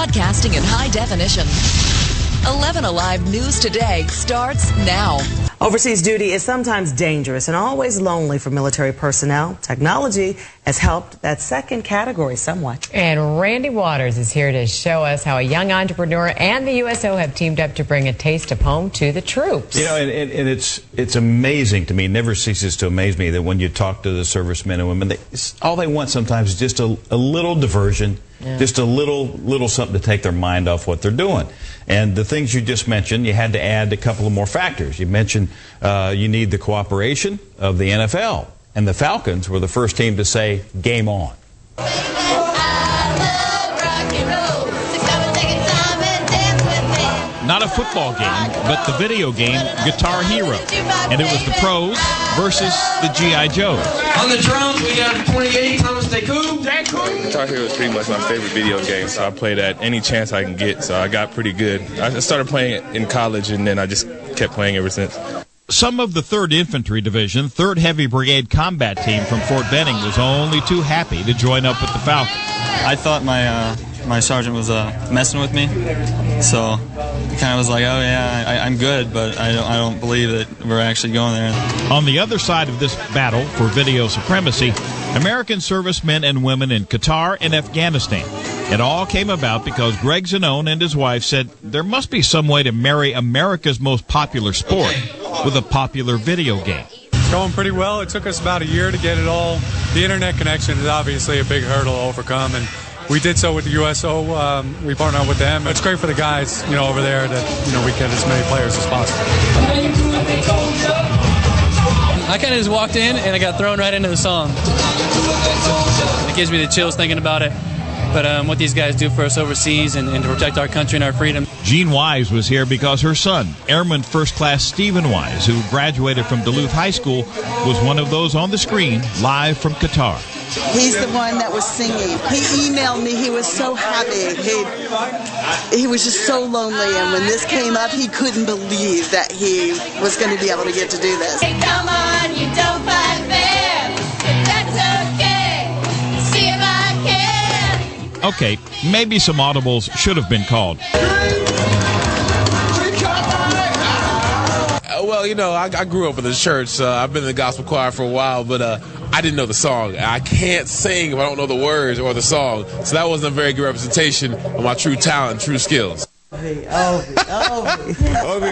broadcasting in high definition. 11 Alive News Today starts now. Overseas duty is sometimes dangerous and always lonely for military personnel. Technology has helped that second category somewhat. And Randy Waters is here to show us how a young entrepreneur and the USO have teamed up to bring a taste of home to the troops. You know, and it's amazing to me, never ceases to amaze me that when you talk to the servicemen and women, all they want sometimes is just a little diversion. Yeah. Just a little something to take their mind off what they're doing. And the things you just mentioned, you had to add a couple of more factors. You mentioned you need the cooperation of the NFL. And the Falcons were the first team to say, game on. Not a football game, but the video game Guitar Hero. And it was the pros versus the G.I. Joes. On the drums, we got 28, Thomas Deku. Guitar Hero is pretty much my favorite video game, so I play that any chance I can get, so I got pretty good. I started playing it in college, and then I just kept playing ever since. Some of the 3rd Infantry Division, 3rd Heavy Brigade combat team from Fort Benning was only too happy to join up with the Falcons. I thought my sergeant was messing with me, so it kind of was like, oh yeah, I'm good, but I don't believe that we're actually going there. On the other side of this battle for video supremacy, American servicemen and women in Qatar and Afghanistan. It all came about because Greg Zanone and his wife said there must be some way to marry America's most popular sport with a popular video game. It's going pretty well. It took us about a year to get it all. The internet connection is obviously a big hurdle to overcome, and we did so with the USO. We partnered with them. It's great for the guys, over there that, we get as many players as possible. I kind of just walked in and I got thrown right into the song. It gives me the chills thinking about it. But what these guys do for us overseas and to protect our country and our freedom. Jean Wise was here because her son, Airman First Class Stephen Wise, who graduated from Duluth High School, was one of those on the screen live from Qatar. He's the one that was singing. He emailed me. He was so happy. He was just so lonely. And when this came up, he couldn't believe that he was going to be able to get to do this. Hey, come on, you don't fight fair. That's okay. See if I can. Okay, maybe some audibles should have been called. Well, I grew up in the church. I've been in the gospel choir for a while, but I didn't know the song. I can't sing if I don't know the words or the song. So that wasn't a very good representation of my true talent and true skills. Obi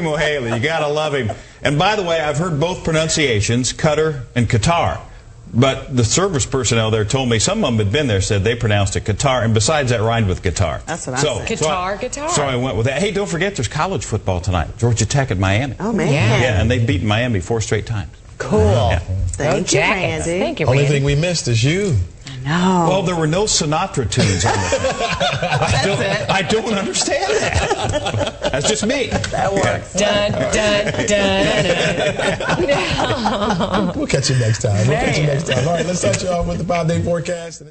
Mohaley, you gotta love him. And by the way, I've heard both pronunciations, Qatar and Qatar. But the service personnel there told me, some of them had been there, said they pronounced it Qatar, and besides that rhymed with guitar. That's what I said. Guitar. So I went with that. Hey, don't forget, there's college football tonight. Georgia Tech at Miami. Oh, man. Yeah, and they've beaten Miami 4 straight times. Cool. Yeah. Thank you, Randy. Thank you, Randy. Only thing we missed is you. No. Well, there were no Sinatra tunes on the I don't understand that. That's just me. That works. Dun, dun, dun, dun. We'll catch you next time. All right, let's start you off with the 5-day forecast.